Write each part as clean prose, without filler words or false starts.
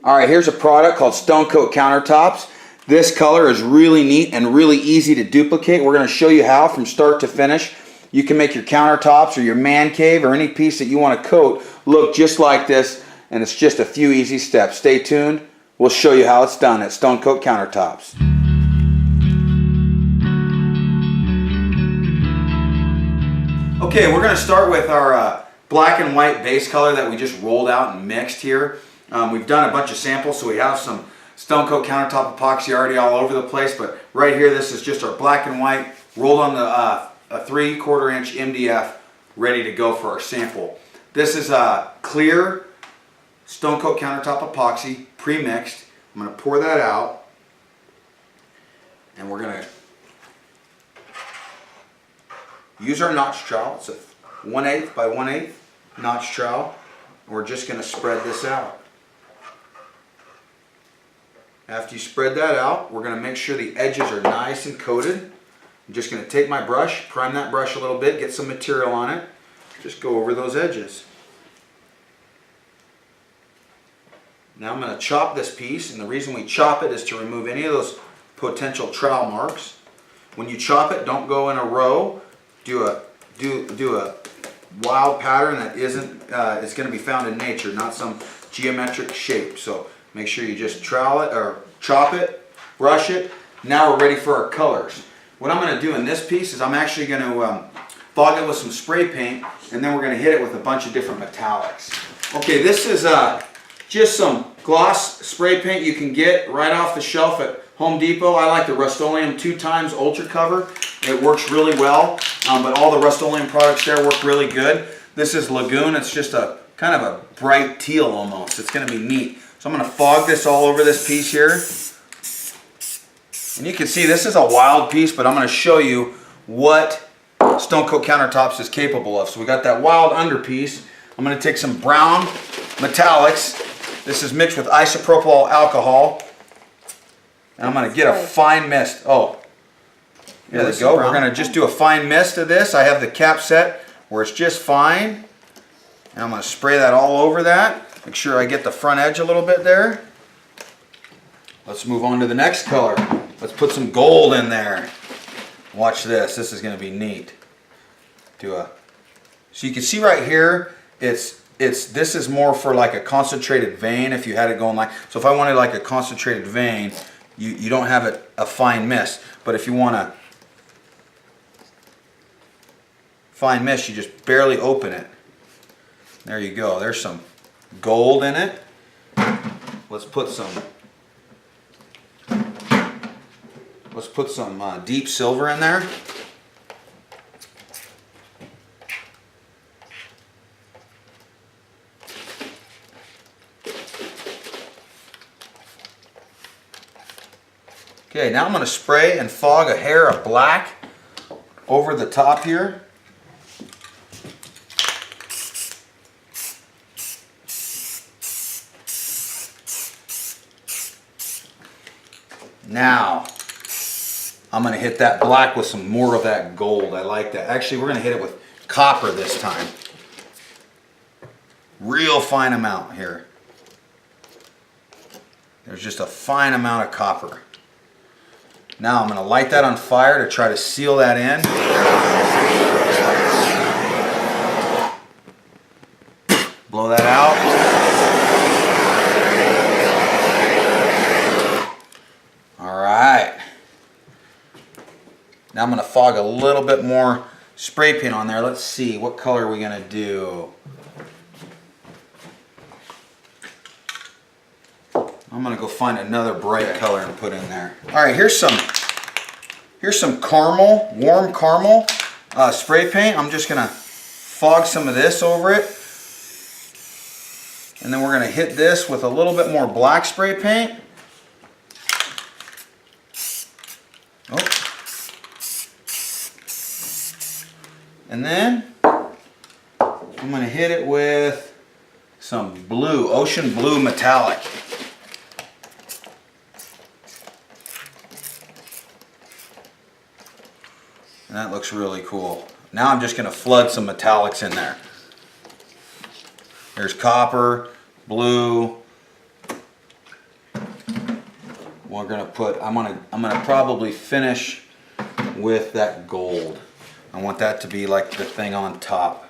All right, here's a product called Stone Coat Countertops. This color is really neat and really easy to duplicate. We're going to show you how from start to finish. You can make your countertops or your man cave or any piece that you want to coat look just like this, and it's just a few easy steps. Stay tuned. We'll show you how it's done at Stone Coat Countertops. Okay, we're going to start with our black and white base color that we just rolled out and mixed here. We've done a bunch of samples, so we have some Stone Coat Countertop epoxy already all over the place, but right here this is just our black and white rolled on the a 3/4 inch MDF ready to go for our sample. This is a clear Stone Coat Countertop epoxy pre-mixed. I'm going to pour that out, and we're going to use our notch trowel. It's a 1/8 by 1/8 notch trowel. We're just going to spread this out. After you spread that out, we're going to make sure the edges are nice and coated. I'm just going to take my brush, prime that brush a little bit, get some material on it. Just go over those edges. Now I'm going to chop this piece, and the reason we chop it is to remove any of those potential trowel marks. When you chop it, don't go in a row. Do a wild pattern that isn't is going to be found in nature, not some geometric shape. So make sure you just trowel it or chop it, brush it. Now we're ready for our colors. What I'm going to do in this piece is I'm actually going to fog it with some spray paint, and then we're going to hit it with a bunch of different metallics. Okay, this is just some gloss spray paint you can get right off the shelf at Home Depot. I like the Rust-Oleum 2x Ultra Cover. It works really well, but all the Rust-Oleum products there work really good. This is Lagoon. It's just a kind of a bright teal almost. It's going to be neat. So I'm going to fog this all over this piece here. And you can see this is a wild piece, but I'm going to show you what Stone Coat Countertops is capable of. So we got that wild under piece. I'm going to take some brown metallics. This is mixed with isopropyl alcohol. And I'm going to get a fine mist. Oh, there we go. We're going to just do a fine mist of this. I have the cap set where it's just fine. And I'm going to spray that all over that. Make sure I get the front edge a little bit there. Let's move on to the next color. Let's put some gold in there. Watch this. This is going to be neat. So you can see right here, this is more for like a concentrated vein if you had it going like, so if I wanted like a concentrated vein, you don't have it a fine mist. But if you want a fine mist, you just barely open it. There you go. There's some gold in it. Let's put some deep silver in there. Okay, now I'm going to spray and fog a hair of black over the top here. Now, I'm going to hit that black with some more of that gold. I like that. Actually, we're going to hit it with copper this time. Real fine amount here. There's just a fine amount of copper. Now I'm going to light that on fire to try to seal that in. Blow that out. All right. Now I'm going to fog a little bit more spray paint on there. Let's see, what color are we going to do? I'm going to go find another bright color and put in there. All right, here's some caramel, warm caramel spray paint. I'm just going to fog some of this over it. And then we're going to hit this with a little bit more black spray paint. Oh. And then I'm going to hit it with some blue, ocean blue metallic. And that looks really cool. Now I'm just going to flood some metallics in there. There's copper, blue, we're gonna put, I'm gonna probably finish with that gold. I want that to be like the thing on top.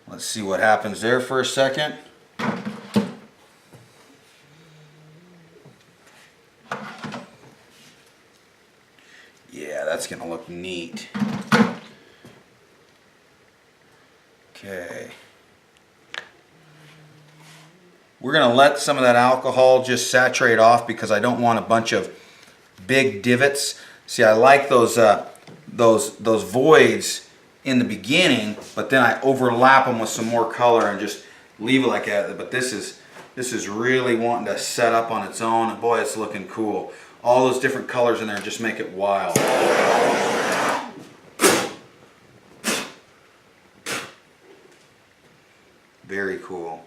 Let's see what happens there for a second. Yeah, that's gonna look neat. Okay. We're gonna let some of that alcohol just saturate off because I don't want a bunch of big divots. See, I like those voids in the beginning, but then I overlap them with some more color and just leave it like that. But this is really wanting to set up on its own, and boy, it's looking cool. All those different colors in there just make it wild. Very cool.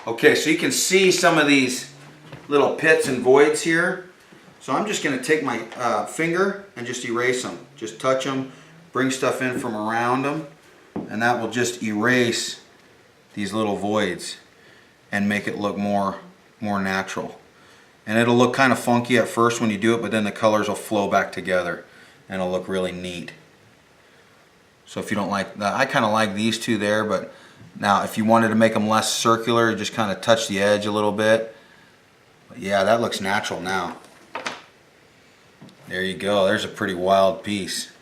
Okay, so you can see some of these little pits and voids here. So I'm just going to take my finger and just erase them. Just touch them, bring stuff in from around them, and that will just erase these little voids and make it look more natural. And it'll look kind of funky at first when you do it, but then the colors will flow back together and it'll look really neat. So if you don't like that, I kind of like these two there, but now if you wanted to make them less circular, just kind of touch the edge a little bit. But yeah, that looks natural now. There you go, there's a pretty wild piece.